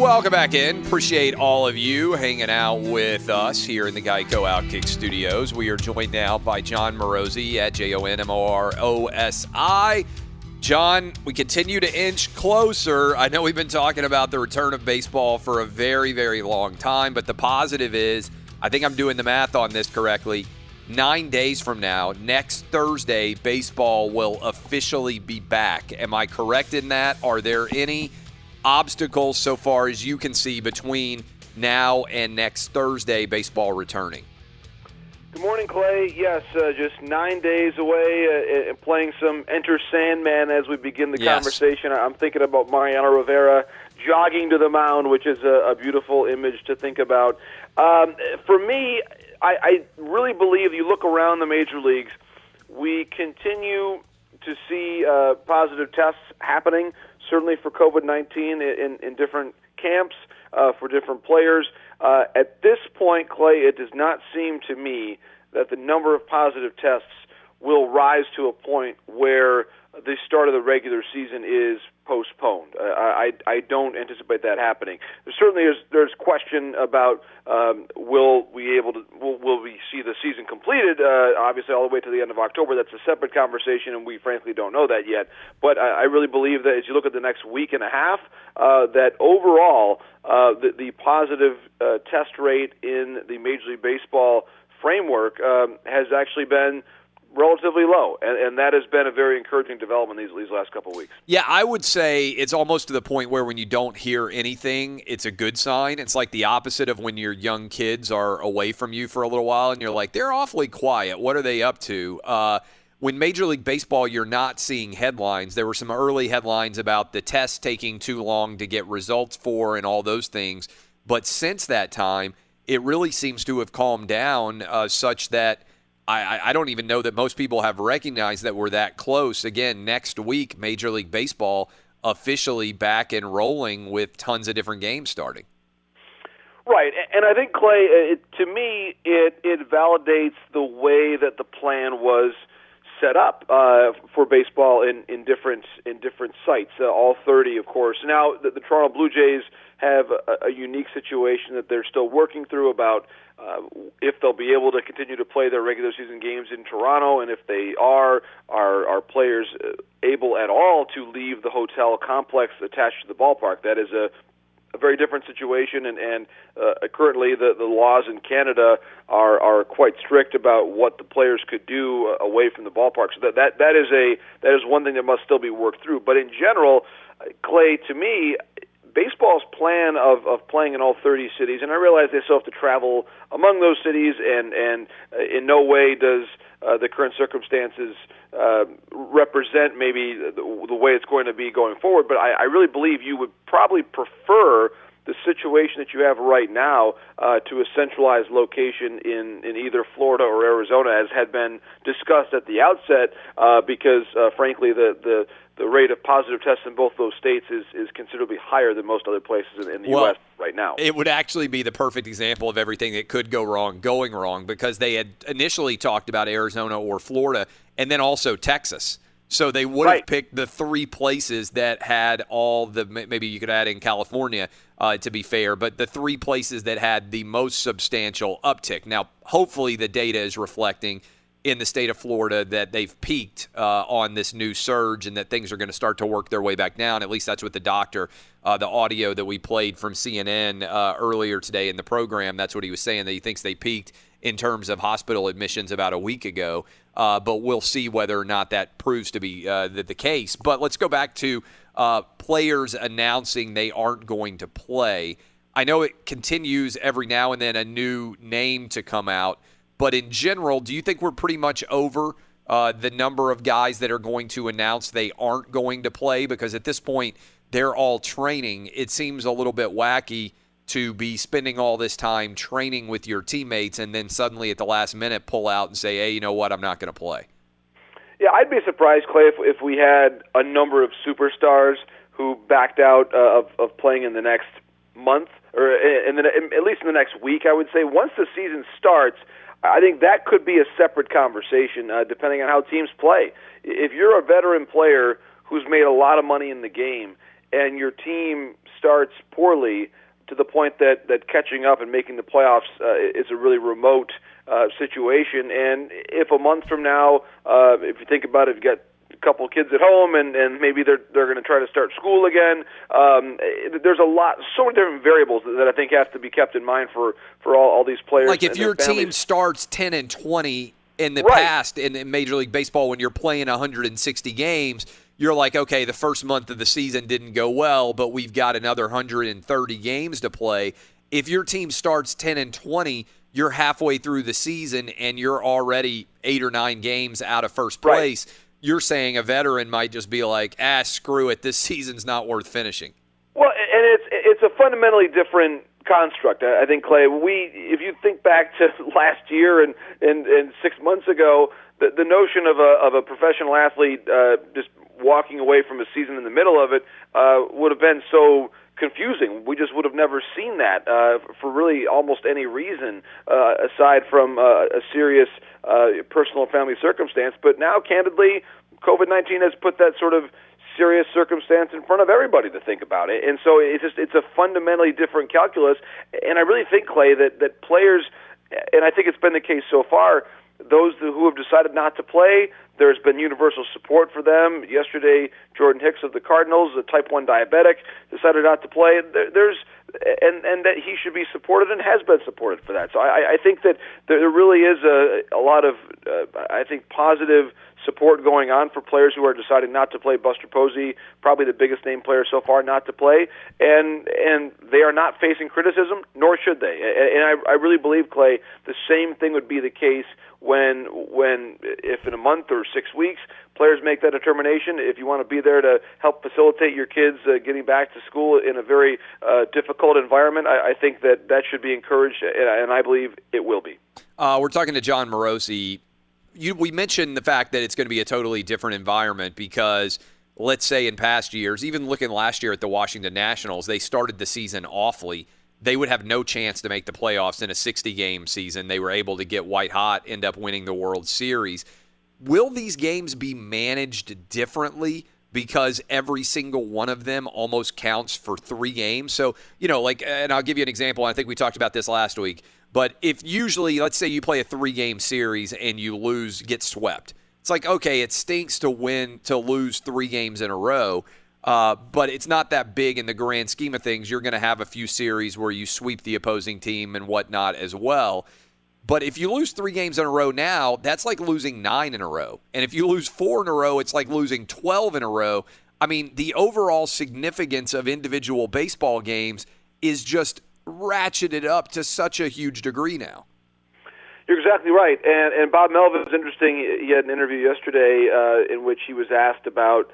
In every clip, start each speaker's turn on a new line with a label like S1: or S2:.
S1: Welcome back in. Appreciate all of you hanging out with us here in the Geico OutKick studios. We are joined now by Jon Morosi at JONMOROSI. John, we continue to inch closer. I know we've been talking about the return of baseball for a very, very long time, but the positive is, I think I'm doing the math on this correctly, 9 days from now, next Thursday, baseball will officially be back. Am I correct in that? Are there any obstacles so far as you can see between now and next Thursday, baseball returning?
S2: Good morning, Clay. Yes, just 9 days away, playing some Enter Sandman as we begin the conversation. I'm thinking about Mariano Rivera jogging to the mound, which is a beautiful image to think about. For me, I really believe you look around the major leagues, we continue to see positive tests happening, certainly for COVID-19 in different camps, for different players. At this point, Clay, it does not seem to me that the number of positive tests will rise to a point where the start of the regular season is postponed. I don't anticipate that happening. There's question about will we see the season completed? Obviously, all the way to the end of October. That's a separate conversation, and we frankly don't know that yet. But I really believe that as you look at the next week and a half, that overall the positive test rate in the Major League Baseball framework has actually been relatively low, and that has been a very encouraging development these last couple of weeks.
S1: Yeah, I would say it's almost to the point where when you don't hear anything, it's a good sign. It's like the opposite of when your young kids are away from you for a little while, and you're like, they're awfully quiet. What are they up to? When Major League Baseball, you're not seeing headlines. There were some early headlines about the tests taking too long to get results for and all those things. But since that time, it really seems to have calmed down such that I don't even know that most people have recognized that we're that close. Again, next week, Major League Baseball officially back and rolling with tons of different games starting.
S2: Right, and I think, Clay, to me, it validates the way that the plan was set up for baseball in different sites, all 30, of course. Now, the Toronto Blue Jays have a unique situation that they're still working through about if they'll be able to continue to play their regular season games in Toronto, and if they are players able at all to leave the hotel complex attached to the ballpark. That is a very different situation, and currently the laws in Canada are quite strict about what the players could do away from the ballpark. So that is one thing that must still be worked through. But in general, Clay, to me, baseball's plan of playing in all 30 cities, and I realize they still have to travel among those cities, and in no way does the current circumstances represent maybe the way it's going to be going forward, but I really believe you would probably prefer the situation that you have right now to a centralized location in either Florida or Arizona, as had been discussed at the outset, because frankly the rate of positive tests in both those states is considerably higher than most other places in the U.S. right now.
S1: It would actually be the perfect example of everything that could go wrong going wrong, because they had initially talked about Arizona or Florida and then also Texas. So they would have picked the three places that had all the, maybe you could add in California to be fair, but the three places that had the most substantial uptick. Now, hopefully the data is reflecting in the state of Florida that they've peaked on this new surge and that things are going to start to work their way back down. At least that's what the doctor, the audio that we played from CNN earlier today in the program, that's what he was saying, that he thinks they peaked in terms of hospital admissions about a week ago. But we'll see whether or not that proves to be the case. But let's go back to players announcing they aren't going to play. I know it continues every now and then a new name to come out. But in general, do you think we're pretty much over the number of guys that are going to announce they aren't going to play? Because at this point, they're all training. It seems a little bit wacky to be spending all this time training with your teammates and then suddenly at the last minute pull out and say, hey, you know what, I'm not going to play.
S2: Yeah, I'd be surprised, Clay, if we had a number of superstars who backed out of playing in the next month, or at least in the next week, I would say. Once the season starts, I think that could be a separate conversation, depending on how teams play. If you're a veteran player who's made a lot of money in the game and your team starts poorly to the point that catching up and making the playoffs is a really remote situation. And if a month from now, if you think about it, you've got a couple of kids at home and maybe they're going to try to start school again, there's so many different variables that I think have to be kept in mind for all these players.
S1: Like if your team starts 10-20 in the past in Major League Baseball when you're playing 160 games, you're like, okay, the first month of the season didn't go well, but we've got another 130 games to play. If your team starts 10-20, you're halfway through the season and you're already 8 or 9 games out of first place. Right. You're saying a veteran might just be like, screw it, this season's not worth finishing.
S2: Well, and it's a fundamentally different construct. I think, Clay, if you think back to last year and 6 months ago, the notion of a professional athlete just walking away from a season in the middle of it would have been so confusing. We just would have never seen that for really almost any reason aside from a serious personal and family circumstance. But now, candidly, COVID-19 has put that sort of serious circumstance in front of everybody to think about it. And so it's a fundamentally different calculus. And I really think, Clay, that players, and I think it's been the case so far, those who have decided not to play, there's been universal support for them. Yesterday, Jordan Hicks of the Cardinals, a type 1 diabetic, decided not to play. And that he should be supported and has been supported for that. So I think that there really is a lot of, I think, positive support going on for players who are deciding not to play. Buster Posey, probably the biggest name player so far, not to play, and they are not facing criticism, nor should they. And I really believe, Clay, the same thing would be the case when if in a month or 6 weeks players make that determination, if you want to be there to help facilitate your kids getting back to school in a very difficult environment, I think that should be encouraged, and I believe it will be.
S1: We're talking to Jon Morosi. We mentioned the fact that it's going to be a totally different environment because, let's say in past years, even looking last year at the Washington Nationals, they started the season awfully. They would have no chance to make the playoffs in a 60-game season. They were able to get white hot, end up winning the World Series. Will these games be managed differently because every single one of them almost counts for 3 games? So, and I'll give you an example. I think we talked about this last week. But if usually, let's say you play a 3-game series and you lose, get swept. It's like, okay, it stinks to lose 3 games in a row. But it's not that big in the grand scheme of things. You're going to have a few series where you sweep the opposing team and whatnot as well. But if you lose 3 games in a row now, that's like losing 9 in a row. And if you lose 4 in a row, it's like losing 12 in a row. I mean, the overall significance of individual baseball games is just ratcheted up to such a huge degree now.
S2: You're exactly right. And Bob Melvin was interesting. He had an interview yesterday in which he was asked about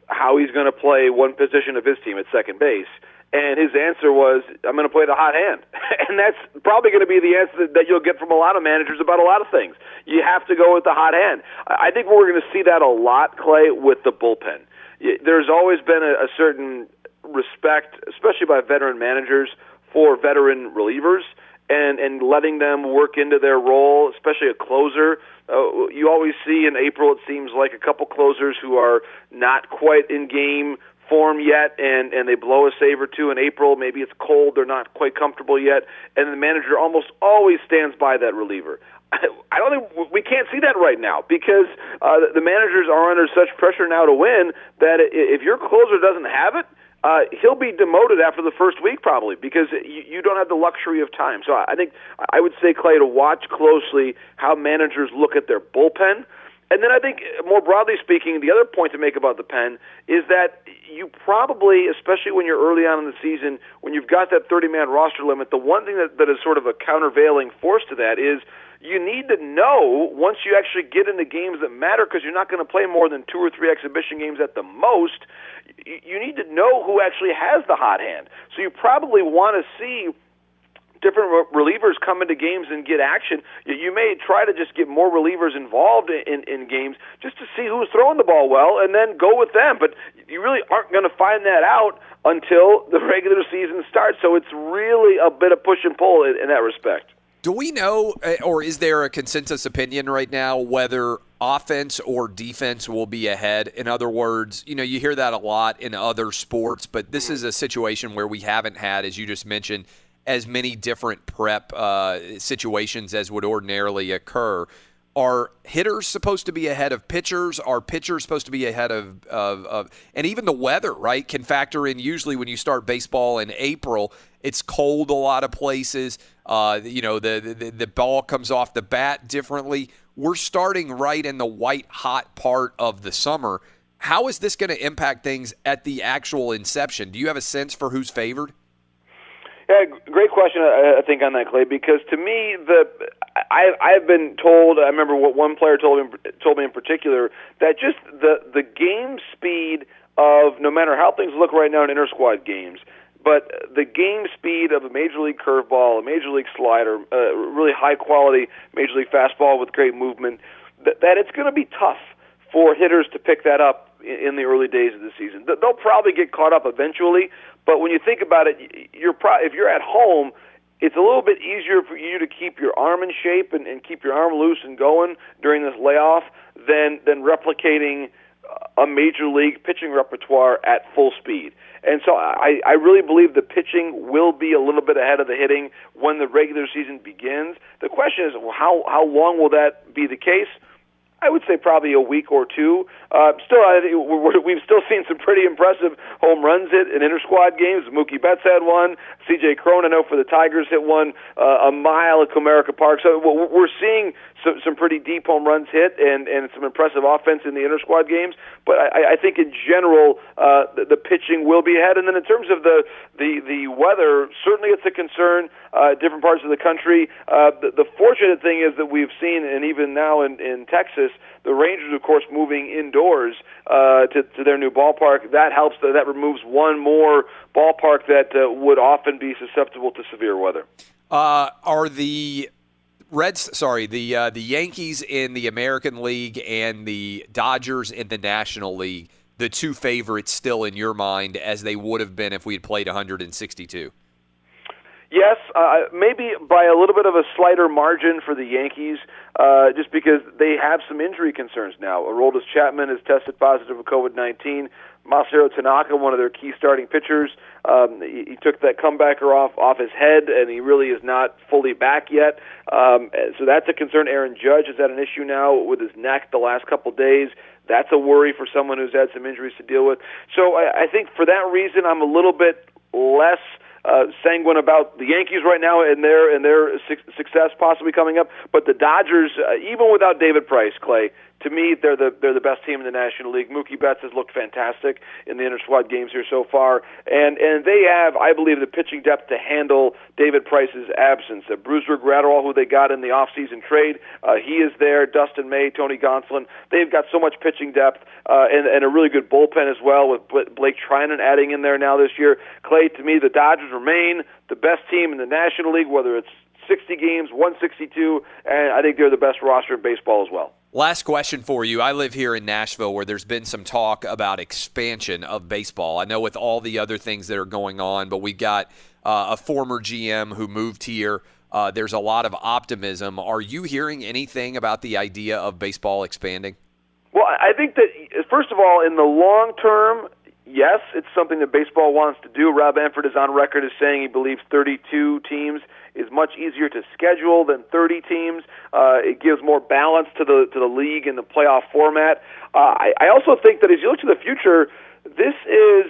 S2: how he's going to play one position of his team at second base. And his answer was, I'm going to play the hot hand. And that's probably going to be the answer that you'll get from a lot of managers about a lot of things. You have to go with the hot hand. I think we're going to see that a lot, Clay, with the bullpen. There's always been a certain respect, especially by veteran managers, for veteran relievers and letting them work into their role, especially a closer. You always see in April, it seems like, a couple closers who are not quite in game form yet, and they blow a save or two in April. Maybe it's cold, they're not quite comfortable yet, and the manager almost always stands by that reliever. I don't think we can't see that right now because the managers are under such pressure now to win that if your closer doesn't have it, he'll be demoted after the first week probably because you don't have the luxury of time. So I think I would say, Clay, to watch closely how managers look at their bullpen. And then I think, more broadly speaking, the other point to make about the pen is that you probably, especially when you're early on in the season, when you've got that 30-man roster limit, the one thing that is sort of a countervailing force to that is you need to know once you actually get into games that matter, because you're not going to play more than 2 or 3 exhibition games at the most, you need to know who actually has the hot hand. So you probably want to see different relievers come into games and get action. You may try to just get more relievers involved in games just to see who's throwing the ball well and then go with them. But you really aren't going to find that out until the regular season starts. So it's really a bit of push and pull in that respect.
S1: Do we know, or is there a consensus opinion right now, whether offense or defense will be ahead? In other words, you hear that a lot in other sports, but this is a situation where we haven't had, as you just mentioned, as many different prep situations as would ordinarily occur. Are hitters supposed to be ahead of pitchers? Are pitchers supposed to be ahead of and even the weather, right, can factor in usually when you start baseball in April. It's cold a lot of places. The ball comes off the bat differently. We're starting right in the white-hot part of the summer. How is this going to impact things at the actual inception? Do you have a sense for who's favored?
S2: Yeah, great question, I think, on that, Clay, because to me, I've been told, I remember what one player told me in particular, that just the game speed of, no matter how things look right now in inter-squad games, but the game speed of a Major League curveball, a Major League slider, a really high-quality Major League fastball with great movement, that it's going to be tough for hitters to pick that up in the early days of the season. They'll probably get caught up eventually, but when you think about it, if you're at home, it's a little bit easier for you to keep your arm in shape and keep your arm loose and going during this layoff than replicating a Major League pitching repertoire at full speed. And so I really believe the pitching will be a little bit ahead of the hitting when the regular season begins. The question is, how long will that be the case? I would say probably a week or two. We've still seen some pretty impressive home runs hit in inter-squad games. Mookie Betts had one. C.J. Cron, I know, for the Tigers, hit one a mile at Comerica Park. So we're seeing some pretty deep home runs hit and some impressive offense in the inter-squad games. But I think in general the pitching will be ahead. And then in terms of the weather, certainly it's a concern. Different parts of the country. The fortunate thing is that we've seen, and even now in Texas, the Rangers, of course, moving indoors to their new ballpark. That helps. That removes one more ballpark that would often be susceptible to severe weather.
S1: Are the the Yankees in the American League and the Dodgers in the National League the two favorites still in your mind as they would have been if we had played 162?
S2: Yes, maybe by a little bit of a slighter margin for the Yankees, just because they have some injury concerns now. Aroldis Chapman has tested positive for COVID-19. Masahiro Tanaka, one of their key starting pitchers, he took that comebacker off his head, and he really is not fully back yet. So that's a concern. Aaron Judge has had an issue now with his neck the last couple days. That's a worry for someone who's had some injuries to deal with. So I think for that reason, I'm a little bit less sanguine about the Yankees right now and their success possibly coming up. But the Dodgers, even without David Price, Clay, to me, they're the best team in the National League. Mookie Betts has looked fantastic in the inter-squad games here so far, and they have, I believe, the pitching depth to handle David Price's absence. Brusdar Graterol, who they got in the offseason trade, he is there. Dustin May, Tony Gonsolin, they've got so much pitching depth and a really good bullpen as well, with Blake Trinan adding in there now this year. Clay, to me, the Dodgers remain the best team in the National League, whether it's 60 games, 162, and I think they're the best roster in baseball as well.
S1: Last question for you. I live here in Nashville where there's been some talk about expansion of baseball. I know with all the other things that are going on, but we've got a former GM who moved here. There's a lot of optimism. Are you hearing anything about the idea of baseball expanding?
S2: Well, I think that, first of all, in the long term, yes, it's something that baseball wants to do. Rob Manfred is on record as saying he believes 32 teams is much easier to schedule than 30 teams. It gives more balance to the league and the playoff format. I also think that as you look to the future, this is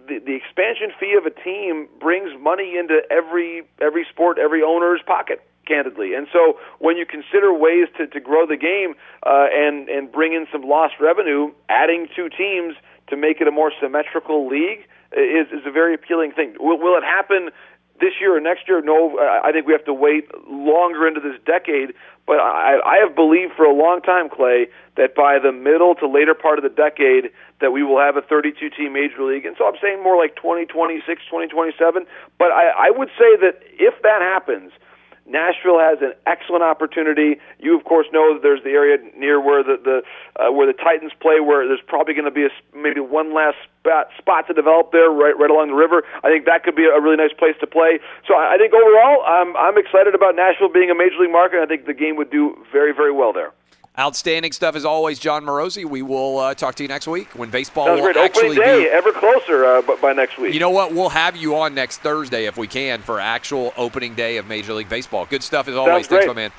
S2: the expansion fee of a team brings money into every sport, every owner's pocket, candidly. And so when you consider ways to grow the game and bring in some lost revenue, adding two teams to make it a more symmetrical league is a very appealing thing. Will it happen this year or next year? No, I think we have to wait longer into this decade. But I have believed for a long time, Clay, that by the middle to later part of the decade that we will have a 32-team Major League. And so I'm saying more like 2026, 2027. But I would say that if that happens, Nashville has an excellent opportunity. You, of course, know that there's the area near where the Titans play, where there's probably going to be maybe one last spot to develop there, right along the river. I think that could be a really nice place to play. So I think overall, I'm excited about Nashville being a Major League market. I think the game would do very, very well there.
S1: Outstanding stuff as always, Jon Morosi. We will talk to you next week when baseball
S2: Sounds
S1: will
S2: great.
S1: actually
S2: Opening day,
S1: be
S2: ever closer by next week.
S1: You know what? We'll have you on next Thursday if we can for actual opening day of Major League Baseball. Good stuff as always.
S2: Sounds great.
S1: Thanks, my man.